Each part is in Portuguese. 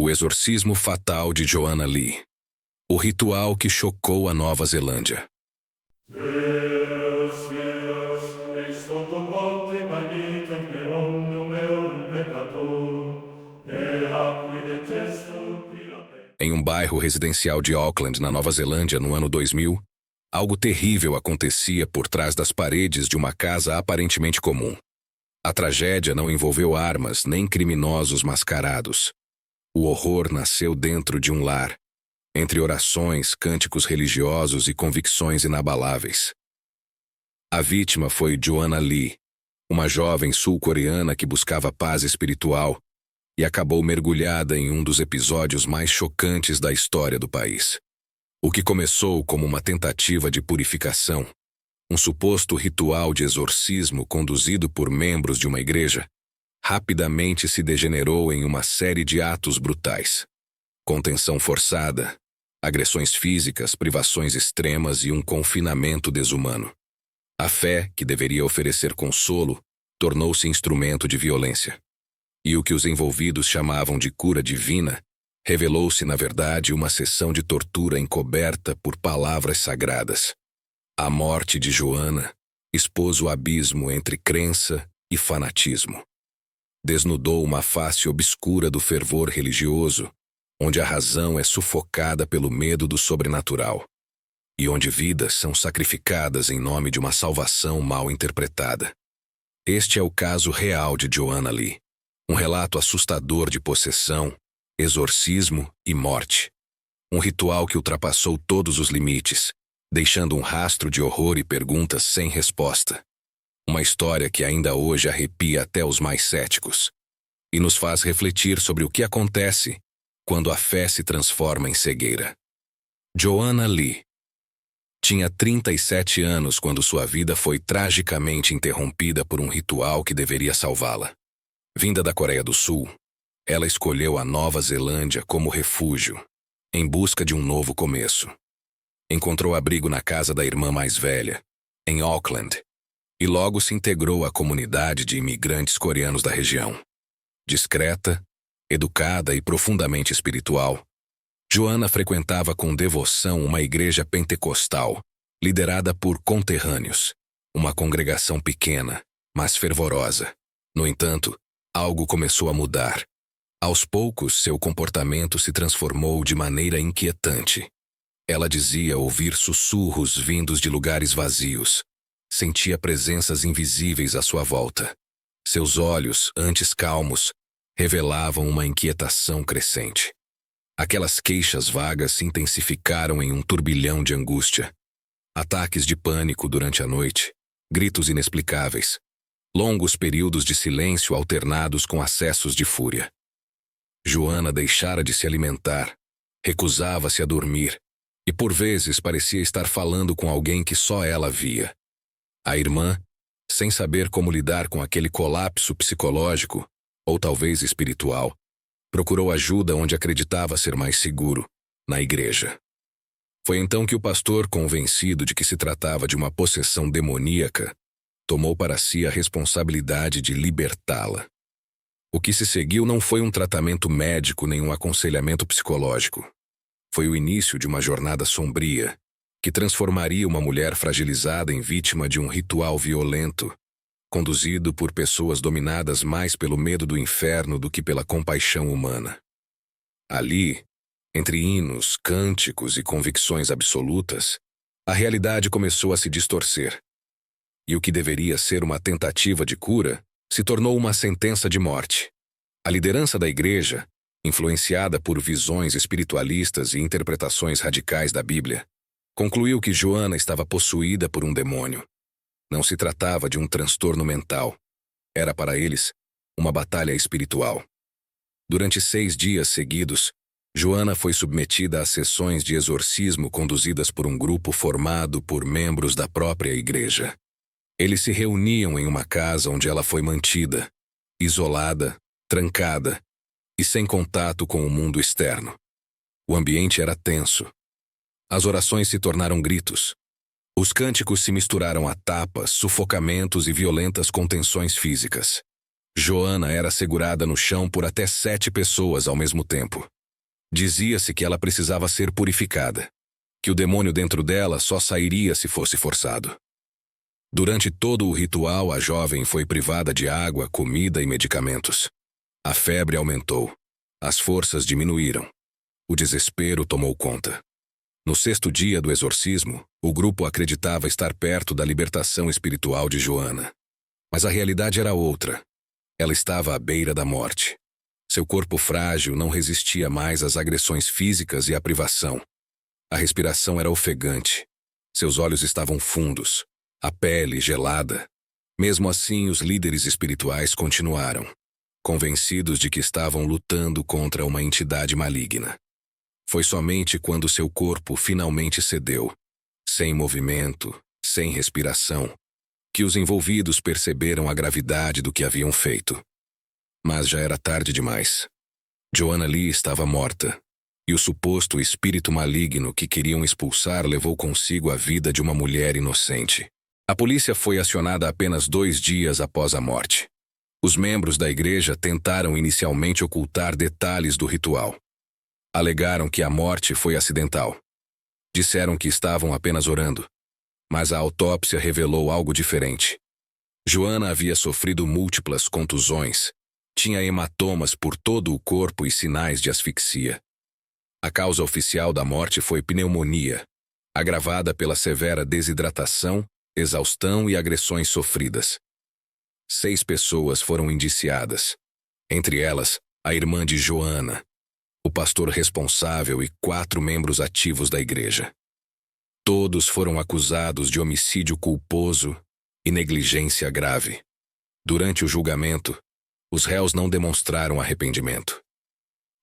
O exorcismo fatal de Joanna Lee. O ritual que chocou a Nova Zelândia. Em um bairro residencial de Auckland, na Nova Zelândia, no ano 2000, algo terrível acontecia por trás das paredes de uma casa aparentemente comum. A tragédia não envolveu armas nem criminosos mascarados. O horror nasceu dentro de um lar, entre orações, cânticos religiosos e convicções inabaláveis. A vítima foi Joanna Lee, uma jovem sul-coreana que buscava paz espiritual e acabou mergulhada em um dos episódios mais chocantes da história do país. O que começou como uma tentativa de purificação, um suposto ritual de exorcismo conduzido por membros de uma igreja, rapidamente se degenerou em uma série de atos brutais. Contenção forçada, agressões físicas, privações extremas e um confinamento desumano. A fé, que deveria oferecer consolo, tornou-se instrumento de violência. E o que os envolvidos chamavam de cura divina, revelou-se, na verdade, uma sessão de tortura encoberta por palavras sagradas. A morte de Joanna expôs o abismo entre crença e fanatismo. Desnudou uma face obscura do fervor religioso, onde a razão é sufocada pelo medo do sobrenatural, e onde vidas são sacrificadas em nome de uma salvação mal interpretada. Este é o caso real de Joanna Lee, um relato assustador de possessão, exorcismo e morte. Um ritual que ultrapassou todos os limites, deixando um rastro de horror e perguntas sem resposta. Uma história que ainda hoje arrepia até os mais céticos e nos faz refletir sobre o que acontece quando a fé se transforma em cegueira. Joanna Lee tinha 37 anos quando sua vida foi tragicamente interrompida por um ritual que deveria salvá-la. Vinda da Coreia do Sul, ela escolheu a Nova Zelândia como refúgio, em busca de um novo começo. Encontrou abrigo na casa da irmã mais velha, em Auckland, e logo se integrou à comunidade de imigrantes coreanos da região. Discreta, educada e profundamente espiritual, Joanna frequentava com devoção uma igreja pentecostal, liderada por conterrâneos, uma congregação pequena, mas fervorosa. No entanto, algo começou a mudar. Aos poucos, seu comportamento se transformou de maneira inquietante. Ela dizia ouvir sussurros vindos de lugares vazios. Sentia presenças invisíveis à sua volta. Seus olhos, antes calmos, revelavam uma inquietação crescente. Aquelas queixas vagas se intensificaram em um turbilhão de angústia. Ataques de pânico durante a noite, gritos inexplicáveis, longos períodos de silêncio alternados com acessos de fúria. Joanna deixara de se alimentar, recusava-se a dormir, e por vezes parecia estar falando com alguém que só ela via. A irmã, sem saber como lidar com aquele colapso psicológico, ou talvez espiritual, procurou ajuda onde acreditava ser mais seguro, na igreja. Foi então que o pastor, convencido de que se tratava de uma possessão demoníaca, tomou para si a responsabilidade de libertá-la. O que se seguiu não foi um tratamento médico nem um aconselhamento psicológico. Foi o início de uma jornada sombria, que transformaria uma mulher fragilizada em vítima de um ritual violento, conduzido por pessoas dominadas mais pelo medo do inferno do que pela compaixão humana. Ali, entre hinos, cânticos e convicções absolutas, a realidade começou a se distorcer. E o que deveria ser uma tentativa de cura se tornou uma sentença de morte. A liderança da igreja, influenciada por visões espiritualistas e interpretações radicais da Bíblia, concluiu que Joanna estava possuída por um demônio. Não se tratava de um transtorno mental. Era para eles uma batalha espiritual. Durante 6 dias seguidos, Joanna foi submetida a sessões de exorcismo conduzidas por um grupo formado por membros da própria igreja. Eles se reuniam em uma casa onde ela foi mantida, isolada, trancada e sem contato com o mundo externo. O ambiente era tenso. As orações se tornaram gritos. Os cânticos se misturaram a tapas, sufocamentos e violentas contenções físicas. Joanna era segurada no chão por até 7 pessoas ao mesmo tempo. Dizia-se que ela precisava ser purificada, que o demônio dentro dela só sairia se fosse forçado. Durante todo o ritual, a jovem foi privada de água, comida e medicamentos. A febre aumentou. As forças diminuíram. O desespero tomou conta. No 6º dia do exorcismo, o grupo acreditava estar perto da libertação espiritual de Joanna. Mas a realidade era outra. Ela estava à beira da morte. Seu corpo frágil não resistia mais às agressões físicas e à privação. A respiração era ofegante. Seus olhos estavam fundos, a pele gelada. Mesmo assim, os líderes espirituais continuaram, convencidos de que estavam lutando contra uma entidade maligna. Foi somente quando seu corpo finalmente cedeu, sem movimento, sem respiração, que os envolvidos perceberam a gravidade do que haviam feito. Mas já era tarde demais. Joanna Lee estava morta, e o suposto espírito maligno que queriam expulsar levou consigo a vida de uma mulher inocente. A polícia foi acionada apenas 2 dias após a morte. Os membros da igreja tentaram inicialmente ocultar detalhes do ritual. Alegaram que a morte foi acidental. Disseram que estavam apenas orando. Mas a autópsia revelou algo diferente. Joanna havia sofrido múltiplas contusões, tinha hematomas por todo o corpo e sinais de asfixia. A causa oficial da morte foi pneumonia, agravada pela severa desidratação, exaustão e agressões sofridas. 6 pessoas foram indiciadas, entre elas a irmã de Joanna, o pastor responsável e 4 membros ativos da igreja. Todos foram acusados de homicídio culposo e negligência grave. Durante o julgamento, os réus não demonstraram arrependimento.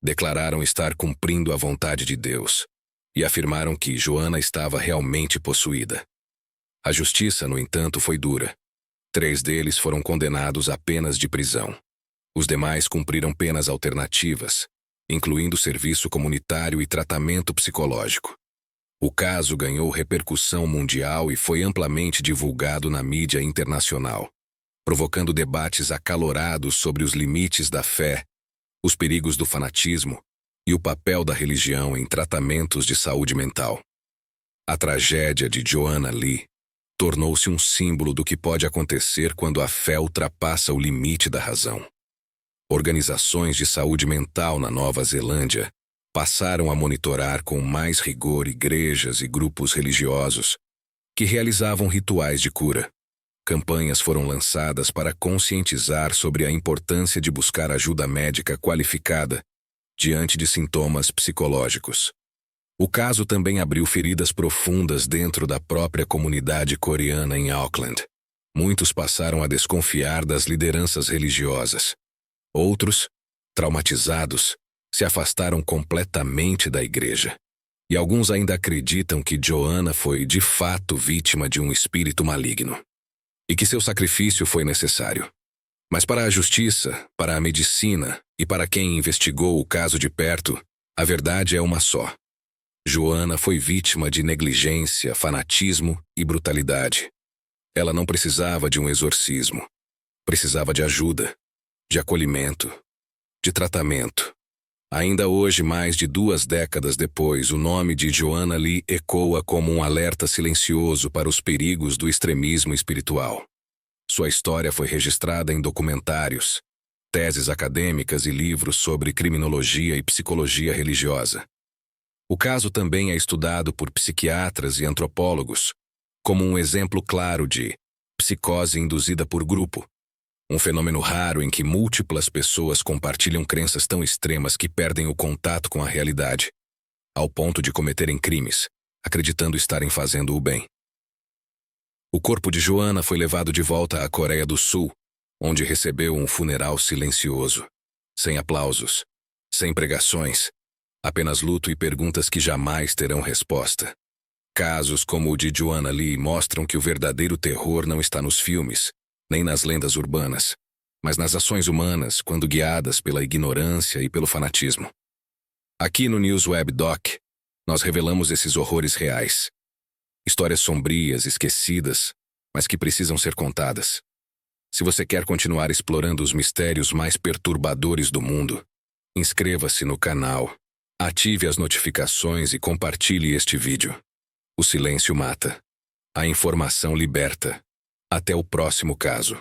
Declararam estar cumprindo a vontade de Deus e afirmaram que Joanna estava realmente possuída. A justiça, no entanto, foi dura. 3 deles foram condenados a penas de prisão. Os demais cumpriram penas alternativas, incluindo serviço comunitário e tratamento psicológico. O caso ganhou repercussão mundial e foi amplamente divulgado na mídia internacional, provocando debates acalorados sobre os limites da fé, os perigos do fanatismo e o papel da religião em tratamentos de saúde mental. A tragédia de Joanna Lee tornou-se um símbolo do que pode acontecer quando a fé ultrapassa o limite da razão. Organizações de saúde mental na Nova Zelândia passaram a monitorar com mais rigor igrejas e grupos religiosos que realizavam rituais de cura. Campanhas foram lançadas para conscientizar sobre a importância de buscar ajuda médica qualificada diante de sintomas psicológicos. O caso também abriu feridas profundas dentro da própria comunidade coreana em Auckland. Muitos passaram a desconfiar das lideranças religiosas. Outros, traumatizados, se afastaram completamente da igreja. E alguns ainda acreditam que Joanna foi de fato vítima de um espírito maligno e que seu sacrifício foi necessário. Mas para a justiça, para a medicina e para quem investigou o caso de perto, a verdade é uma só. Joanna foi vítima de negligência, fanatismo e brutalidade. Ela não precisava de um exorcismo. Precisava de ajuda, de acolhimento, de tratamento. Ainda hoje, mais de 2 décadas depois, o nome de Joanna Lee ecoa como um alerta silencioso para os perigos do extremismo espiritual. Sua história foi registrada em documentários, teses acadêmicas e livros sobre criminologia e psicologia religiosa. O caso também é estudado por psiquiatras e antropólogos como um exemplo claro de psicose induzida por grupo, um fenômeno raro em que múltiplas pessoas compartilham crenças tão extremas que perdem o contato com a realidade, ao ponto de cometerem crimes, acreditando estarem fazendo o bem. O corpo de Joanna foi levado de volta à Coreia do Sul, onde recebeu um funeral silencioso, sem aplausos, sem pregações, apenas luto e perguntas que jamais terão resposta. Casos como o de Joanna Lee mostram que o verdadeiro terror não está nos filmes, nem nas lendas urbanas, mas nas ações humanas quando guiadas pela ignorância e pelo fanatismo. Aqui no NewsWeb Doc, nós revelamos esses horrores reais. Histórias sombrias, esquecidas, mas que precisam ser contadas. Se você quer continuar explorando os mistérios mais perturbadores do mundo, inscreva-se no canal, ative as notificações e compartilhe este vídeo. O silêncio mata. A informação liberta. Até o próximo caso.